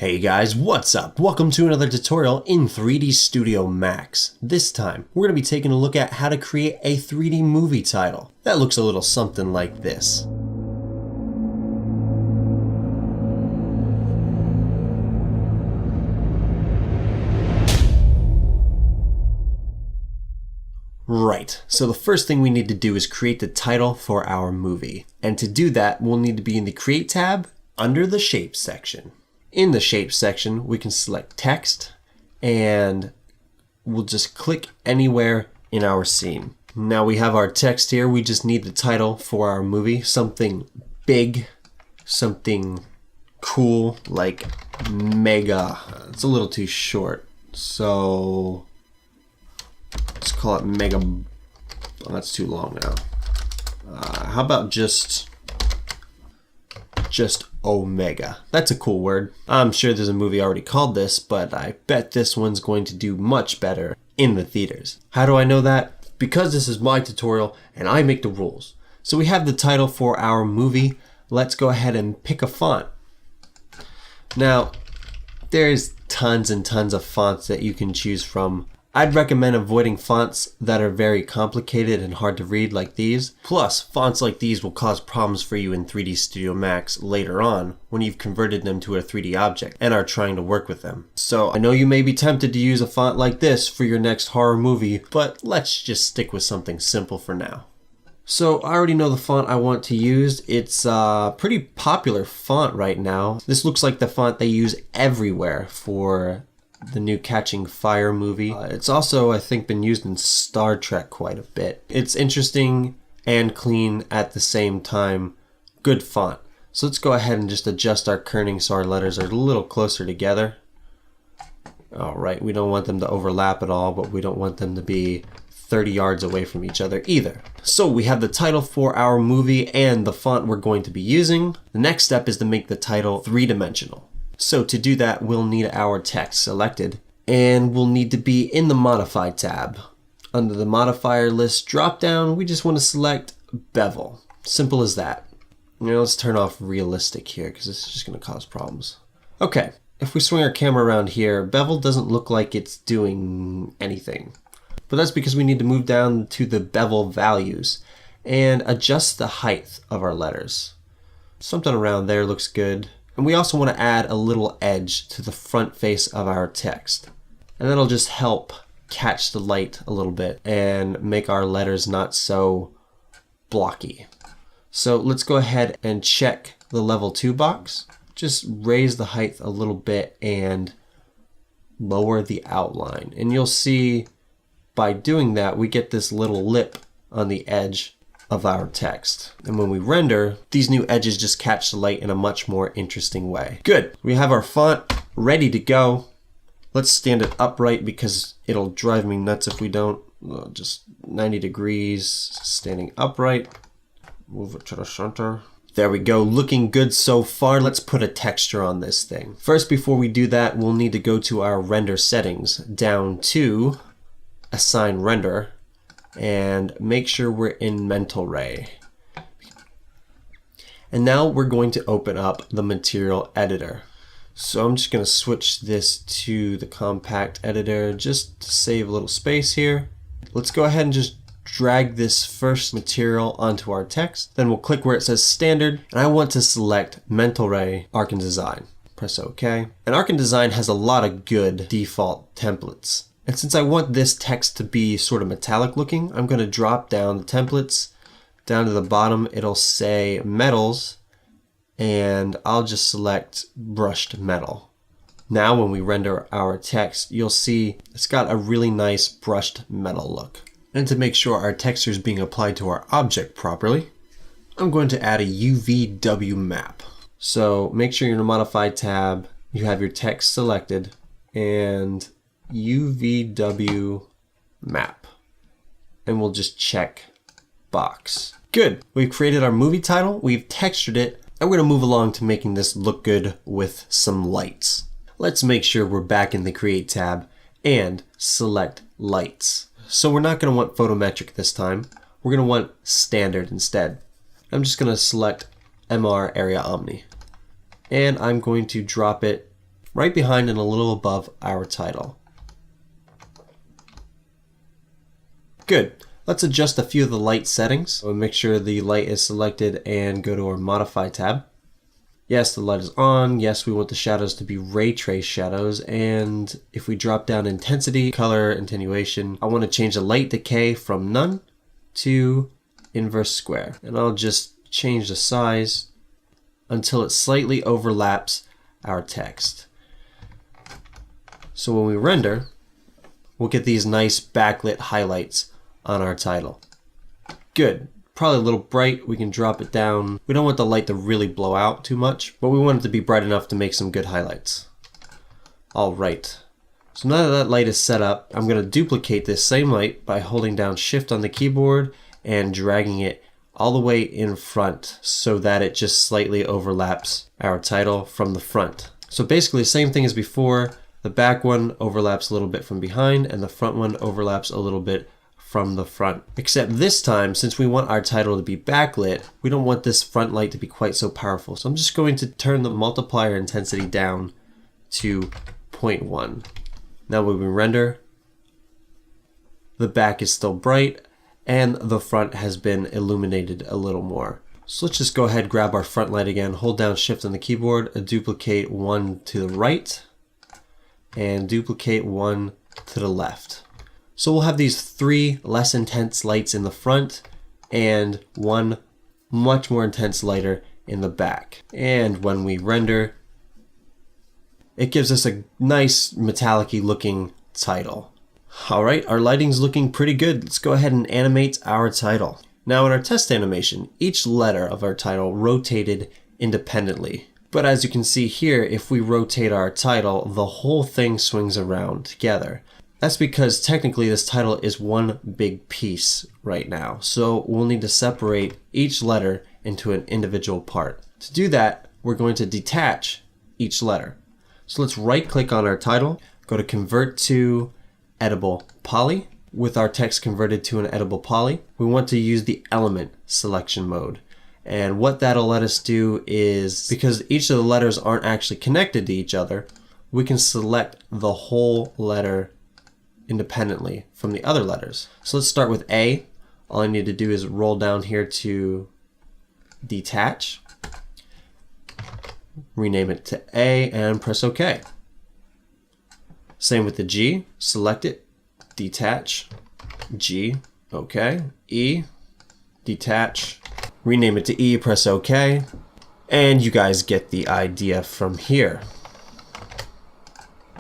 Hey guys, what's up? Welcome to another tutorial in 3D Studio Max. This time, we're going to be taking a look at how to create a 3D movie title. That looks a little something like this. Right, so the first thing we need to do is create the title for our movie. And to do that, we'll need to be in the Create tab under the Shape section. In the Shape section, we can select Text, and we'll just click anywhere in our scene. Now we have our text here, we just need the title for our movie. Something big, something cool, like mega. It's a little too short, so let's call it mega. Oh, that's too long now. How about just Omega? That's a cool word. I'm sure there's a movie already called this, but I bet this one's going to do much better in the theaters. How do I know that? Because this is my tutorial and I make the rules. So we have the title for our movie. Let's go ahead and pick a font. Now, there's tons and tons of fonts that you can choose from. I'd recommend avoiding fonts that are very complicated and hard to read like these. Plus, fonts like these will cause problems for you in 3D Studio Max later on when you've converted them to a 3D object and are trying to work with them. So I know you may be tempted to use a font like this for your next horror movie, but let's just stick with something simple for now. So I already know the font I want to use. It's a pretty popular font right now. This looks like the font they use everywhere for the new Catching Fire movie. It's also, I think, been used in Star Trek quite a bit. It's interesting and clean at the same time. Good font. So let's go ahead and just adjust our kerning so our letters are a little closer together. Alright, we don't want them to overlap at all, but we don't want them to be 30 yards away from each other either. So we have the title for our movie and the font we're going to be using. The next step is to make the title three-dimensional. So to do that, we'll need our text selected, and we'll need to be in the Modify tab. Under the Modifier List drop-down, we just want to select Bevel. Simple as that. Now let's turn off Realistic here, because this is just going to cause problems. Okay, if we swing our camera around here, Bevel doesn't look like it's doing anything. But that's because we need to move down to the Bevel values and adjust the height of our letters. Something around there looks good. And we also want to add a little edge to the front face of our text. And that'll just help catch the light a little bit and make our letters not so blocky. So let's go ahead and check the level 2 box. Just raise the height a little bit and lower the outline. And you'll see by doing that, we get this little lip on the edge of our text. And when we render, these new edges just catch the light in a much more interesting way. Good. We have our font ready to go. Let's stand it upright because it'll drive me nuts if we don't. Just 90 degrees, standing upright. Move it to the center. There we go, looking good so far. Let's put a texture on this thing. First, before we do that, we'll need to go to our render settings, down to Assign Render, and make sure we're in Mental Ray. And now we're going to open up the material editor. So I'm just going to switch this to the compact editor just to save a little space here. Let's go ahead and just drag this first material onto our text. Then we'll click where it says Standard, and I want to select Mental Ray Arc and Design. Press OK. And Arc and Design has a lot of good default templates. And since I want this text to be sort of metallic looking, I'm going to drop down the templates. Down to the bottom, it'll say metals, and I'll just select brushed metal. Now when we render our text, you'll see it's got a really nice brushed metal look. And to make sure our texture is being applied to our object properly, I'm going to add a UVW map. So make sure you're in the Modify tab, you have your text selected, and UVW map, and we'll just check box. Good. We've created our movie title, we've textured it, and we're going to move along to making this look good with some lights. Let's make sure we're back in the Create tab and select Lights. So we're not going to want photometric this time. We're going to want standard instead. I'm just going to select MR Area Omni, and I'm going to drop it right behind and a little above our title. Good. Let's adjust a few of the light settings. We'll make sure the light is selected and go to our Modify tab. Yes, the light is on. Yes, we want the shadows to be ray trace shadows. And if we drop down intensity, color, attenuation, I want to change the light decay from none to inverse square. And I'll just change the size until it slightly overlaps our text. So when we render, we'll get these nice backlit highlights on our title. Good. Probably a little bright. We can drop it down. We don't want the light to really blow out too much, but we want it to be bright enough to make some good highlights. All right. So now that light is set up, I'm going to duplicate this same light by holding down Shift on the keyboard and dragging it all the way in front so that it just slightly overlaps our title from the front. So basically the same thing as before. The back one overlaps a little bit from behind and the front one overlaps a little bit from the front. Except this time, since we want our title to be backlit, we don't want this front light to be quite so powerful. So I'm just going to turn the multiplier intensity down to 0.1. Now when we render, the back is still bright and the front has been illuminated a little more. So let's just go ahead, grab our front light again, hold down Shift on the keyboard, duplicate one to the right, and duplicate one to the left. So we'll have these three less intense lights in the front and one much more intense lighter in the back. And when we render, it gives us a nice metallic-y looking title. All right, our lighting's looking pretty good. Let's go ahead and animate our title. Now in our test animation, each letter of our title rotated independently. But as you can see here, if we rotate our title, the whole thing swings around together. That's because technically this title is one big piece right now. So we'll need to separate each letter into an individual part. To do that, we're going to detach each letter. So let's right click on our title, go to Convert to Editable Poly. With our text converted to an editable poly, we want to use the element selection mode. And what that'll let us do is, because each of the letters aren't actually connected to each other, we can select the whole letter independently from the other letters. So let's start with A. All I need to do is roll down here to detach, rename it to A, and press OK. Same with the G. Select it, detach, G, OK, E, detach, rename it to E, press OK, and you guys get the idea from here.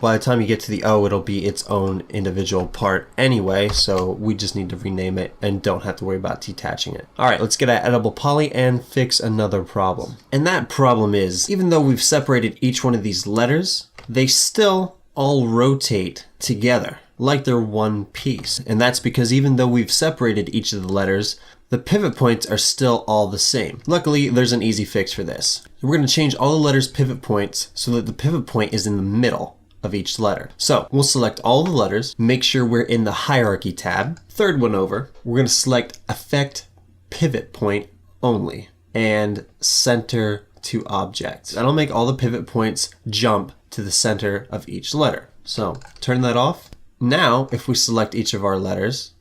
By the time you get to the O, it'll be its own individual part anyway, so we just need to rename it and don't have to worry about detaching it. All right, let's get at Editable Poly and fix another problem. And that problem is, even though we've separated each one of these letters, they still all rotate together like they're one piece. And that's because even though we've separated each of the letters, the pivot points are still all the same. Luckily, there's an easy fix for this. We're going to change all the letters' pivot points so that the pivot point is in the middle of each letter. So we'll select all the letters, make sure we're in the Hierarchy tab. Third one over, we're going to select Affect Pivot Point Only and Center to Object. That'll make all the pivot points jump to the center of each letter. So turn that off. Now, if we select each of our letters,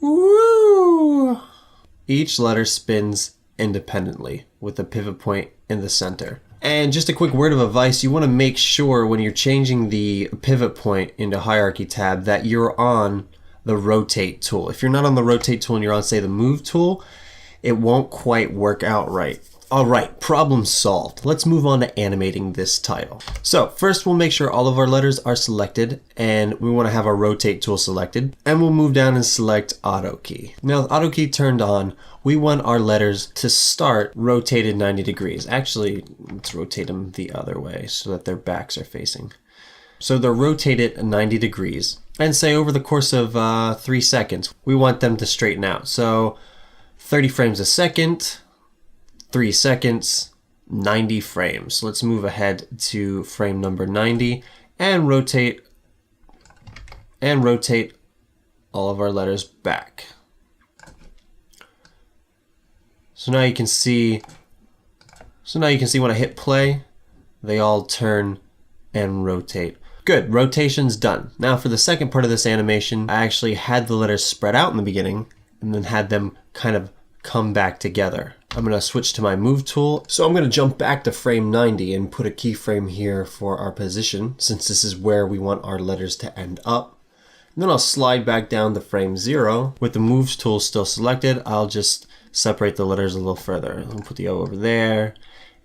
woo, each letter spins independently with a pivot point in the center. And just a quick word of advice, you want to make sure when you're changing the pivot point into Hierarchy tab that you're on the Rotate tool. If you're not on the Rotate tool and you're on, say, the Move tool, it won't quite work out right. All right, problem solved. Let's move on to animating this title. So first we'll make sure all of our letters are selected and we want to have our Rotate tool selected, and we'll move down and select Auto Key. Now with Auto Key turned on, we want our letters to start rotated 90 degrees. Actually, let's rotate them the other way so that their backs are facing. So they're rotated 90 degrees, and say over the course of 3 seconds, we want them to straighten out. So 30 frames a second, 3 seconds, 90 frames. Let's move ahead to frame number 90 and rotate all of our letters back. So now you can see when I hit play, they all turn and rotate. Good, rotation's done. Now for the second part of this animation, I actually had the letters spread out in the beginning and then had them kind of come back together. I'm gonna switch to my move tool. So I'm gonna jump back to frame 90 and put a keyframe here for our position, since this is where we want our letters to end up. And then I'll slide back down to frame 0. With the moves tool still selected, I'll just separate the letters a little further. I'll put the O over there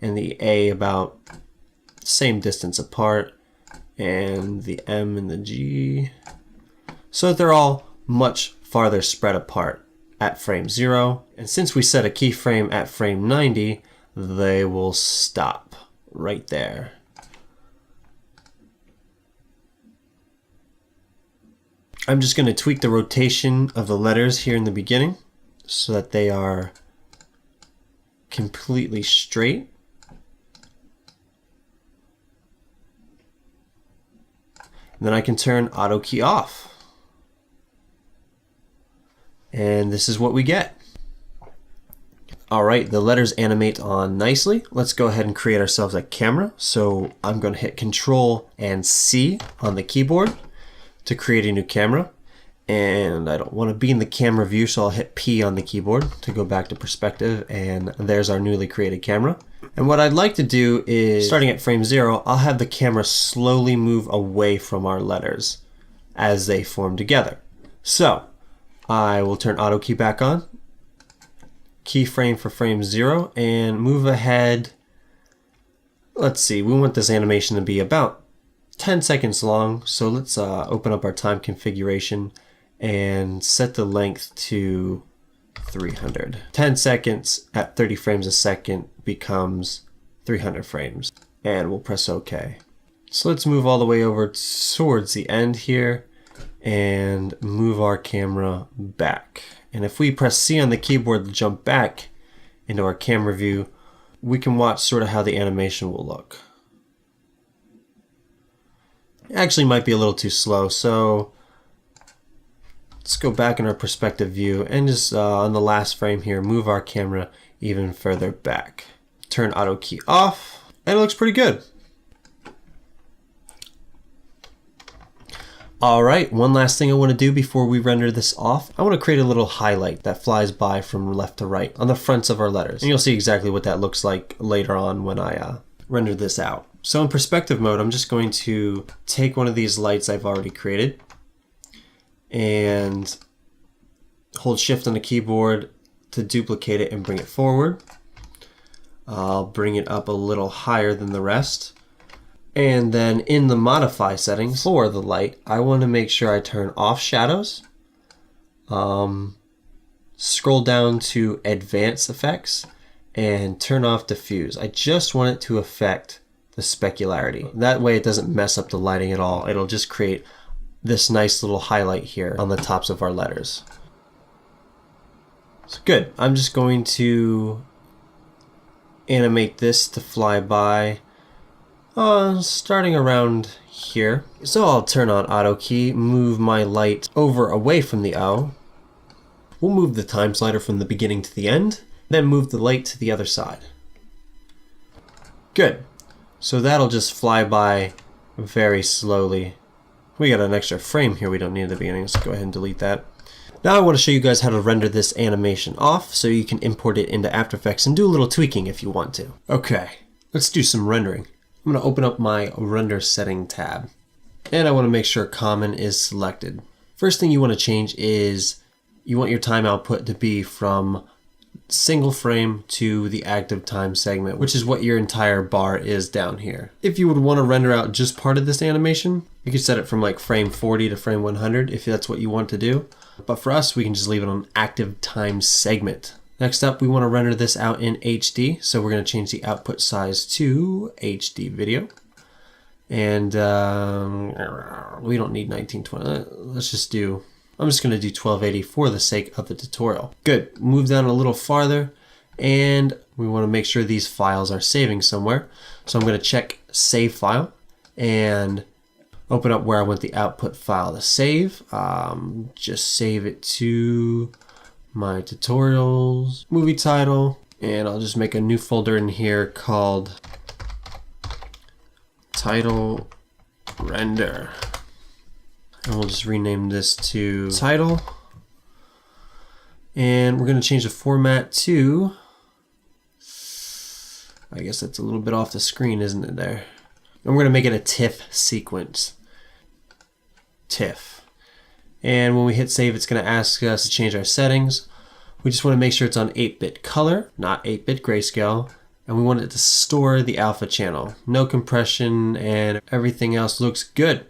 and the A about the same distance apart, and the M and the G, so that they're all much farther spread apart at frame 0. And since we set a keyframe at frame 90, they will stop right there. I'm just going to tweak the rotation of the letters here in the beginning so that they are completely straight. And then I can turn auto key off. And this is what we get. All right, the letters animate on nicely. Let's go ahead and create ourselves a camera. So I'm going to hit Control and C on the keyboard to create a new camera. And I don't want to be in the camera view, so I'll hit P on the keyboard to go back to perspective, and there's our newly created camera. And what I'd like to do is, starting at frame 0, I'll have the camera slowly move away from our letters as they form together. So I will turn auto key back on, keyframe for frame 0, and move ahead. Let's see, we want this animation to be about 10 seconds long, so let's open up our time configuration and set the length to 300. 10 seconds at 30 frames a second becomes 300 frames, and we'll press OK. So let's move all the way over towards the end here and move our camera back. And if we press C on the keyboard to jump back into our camera view, we can watch sort of how the animation will look. It actually might be a little too slow, so let's go back in our perspective view and just on the last frame here, move our camera even further back. Turn auto key off, and it looks pretty good. All right, one last thing I want to do before we render this off. I want to create a little highlight that flies by from left to right on the fronts of our letters. And you'll see exactly what that looks like later on when I render this out. So in perspective mode, I'm just going to take one of these lights I've already created and hold shift on the keyboard to duplicate it and bring it forward. I'll bring it up a little higher than the rest. And then in the modify settings for the light, I want to make sure I turn off shadows. Scroll down to advanced effects and turn off diffuse. I just want it to affect the specularity. That way it doesn't mess up the lighting at all. It'll just create this nice little highlight here on the tops of our letters. So good. I'm just going to animate this to fly by starting around here. So I'll turn on auto key, move my light over away from the O. We'll move the time slider from the beginning to the end, then move the light to the other side. Good. So that'll just fly by very slowly. We got an extra frame here we don't need at the beginning. Let's go ahead and delete that. Now I want to show you guys how to render this animation off so you can import it into After Effects and do a little tweaking if you want to. Okay, let's do some rendering. I'm going to open up my render setting tab, and I want to make sure common is selected. First thing you want to change is you want your time output to be from single frame to the active time segment, which is what your entire bar is down here. If you would want to render out just part of this animation, you could set it from like frame 40 to frame 100 if that's what you want to do. But for us, we can just leave it on active time segment. Next up, we want to render this out in HD, so we're going to change the output size to HD video. And we don't need 1920. Let's just do, I'm just going to do 1280 for the sake of the tutorial. Good. Move down a little farther, and we want to make sure these files are saving somewhere. So I'm going to check Save File and open up where I want the output file to save. Just save it to my tutorials, movie title, and I'll just make a new folder in here called title render. And we'll just rename this to title. And we're going to change the format to, I guess that's a little bit off the screen, isn't it there? And we're going to make it a TIFF sequence. TIFF. And when we hit save, it's going to ask us to change our settings. We just want to make sure it's on 8-bit color, not 8-bit grayscale. And we want it to store the alpha channel. No compression and everything else looks good.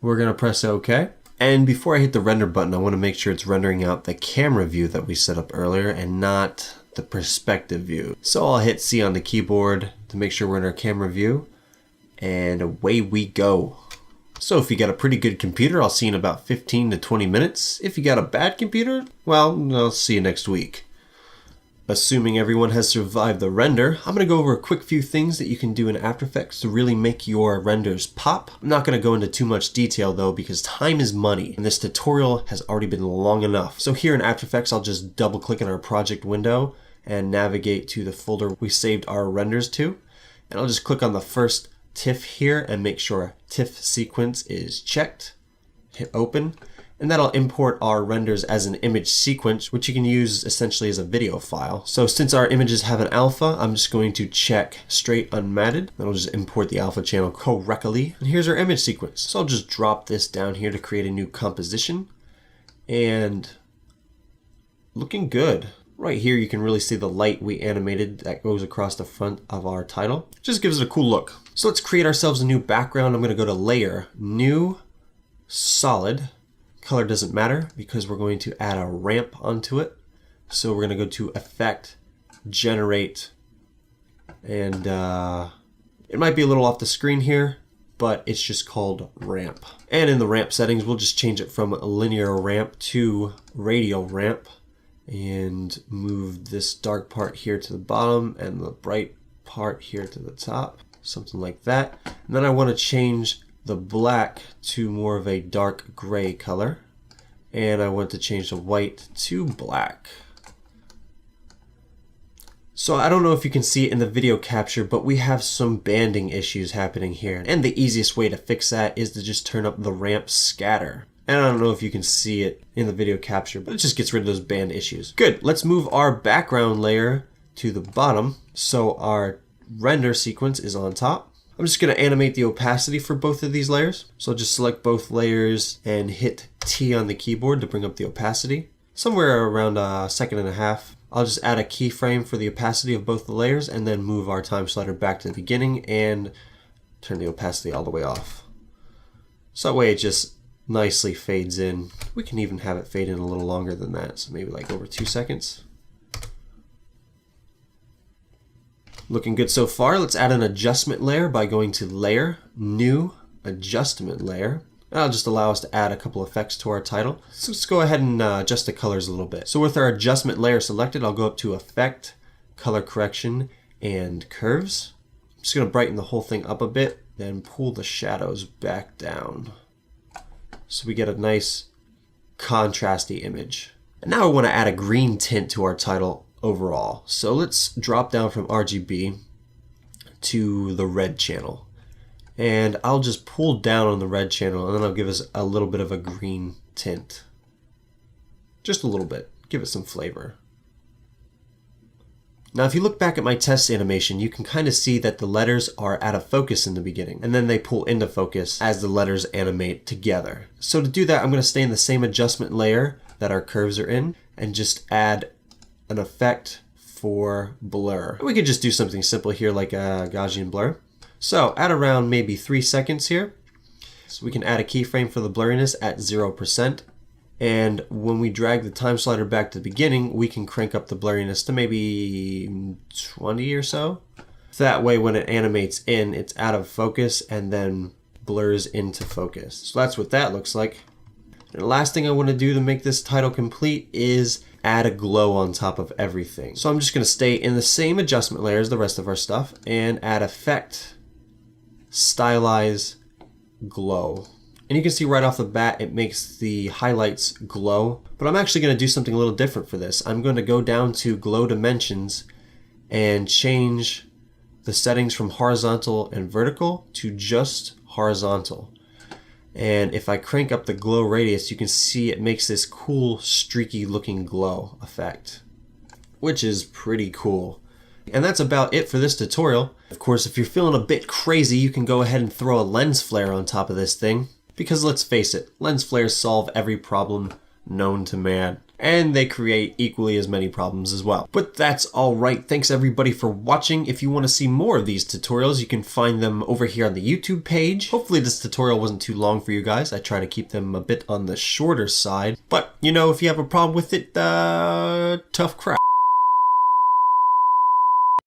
We're going to press OK. And before I hit the render button, I want to make sure it's rendering out the camera view that we set up earlier and not the perspective view. So I'll hit C on the keyboard to make sure we're in our camera view. And away we go. So if you got a pretty good computer, I'll see you in about 15 to 20 minutes. If you got a bad computer, well, I'll see you next week. Assuming everyone has survived the render, I'm going to go over a quick few things that you can do in After Effects to really make your renders pop. I'm not going to go into too much detail though because time is money and this tutorial has already been long enough. So here in After Effects, I'll just double click in our project window and navigate to the folder we saved our renders to. And I'll just click on the first TIFF here and make sure TIFF sequence is checked. Hit open. And that'll import our renders as an image sequence, which you can use essentially as a video file. So since our images have an alpha, I'm just going to check straight unmatted. That'll just import the alpha channel correctly. And here's our image sequence. So I'll just drop this down here to create a new composition. And looking good. Right here you can really see the light we animated that goes across the front of our title. Just gives it a cool look. So let's create ourselves a new background. I'm going to go to Layer, New, Solid. Color doesn't matter because we're going to add a ramp onto it. So we're going to go to Effect, Generate, and it might be a little off the screen here, but it's just called ramp. And in the ramp settings, we'll just change it from linear ramp to radial ramp and move this dark part here to the bottom and the bright part here to the top, something like that. And then I want to change the black to more of a dark gray color, and I want to change the white to black. So I don't know if you can see it in the video capture, but we have some banding issues happening here, and the easiest way to fix that is to just turn up the ramp scatter. And I don't know if you can see it in the video capture, but it just gets rid of those band issues. Good, let's move our background layer to the bottom so our render sequence is on top. I'm just going to animate the opacity for both of these layers. So I'll just select both layers and hit T on the keyboard to bring up the opacity. Somewhere around a second and a half. I'll just add a keyframe for the opacity of both the layers and then move our time slider back to the beginning and turn the opacity all the way off. So that way it just nicely fades in. We can even have it fade in a little longer than that. So maybe like over 2 seconds. Looking good so far. Let's add an adjustment layer by going to Layer, New, Adjustment Layer. That'll just allow us to add a couple effects to our title. So let's go ahead and adjust the colors a little bit. So with our adjustment layer selected, I'll go up to Effect, Color Correction, and Curves. I'm just going to brighten the whole thing up a bit, then pull the shadows back down. So we get a nice contrasty image. And now I want to add a green tint to our title overall. So let's drop down from RGB to the red channel. And I'll just pull down on the red channel and then I'll give us a little bit of a green tint. Just a little bit. Give it some flavor. Now if you look back at my test animation, you can kind of see that the letters are out of focus in the beginning and then they pull into focus as the letters animate together. So to do that, I'm going to stay in the same adjustment layer that our curves are in and just add an effect for blur. We could just do something simple here like a Gaussian blur. So at around maybe 3 seconds here, so we can add a keyframe for the blurriness at 0%. And when we drag the time slider back to the beginning, we can crank up the blurriness to maybe 20 or so. That way when it animates in, it's out of focus and then blurs into focus. So that's what that looks like. And the last thing I want to do to make this title complete is add a glow on top of everything. So I'm just going to stay in the same adjustment layer as the rest of our stuff and add Effect, Stylize, Glow. And you can see right off the bat it makes the highlights glow. But I'm actually going to do something a little different for this. I'm going to go down to Glow Dimensions and change the settings from horizontal and vertical to just horizontal. And if I crank up the glow radius, you can see it makes this cool streaky looking glow effect, which is pretty cool. And that's about it for this tutorial. Of course, if you're feeling a bit crazy, you can go ahead and throw a lens flare on top of this thing. Because let's face it, lens flares solve every problem known to man. And they create equally as many problems as well. But that's alright. Thanks everybody for watching. If you want to see more of these tutorials, you can find them over here on the YouTube page. Hopefully this tutorial wasn't too long for you guys. I try to keep them a bit on the shorter side. But, you know, if you have a problem with it, tough crap.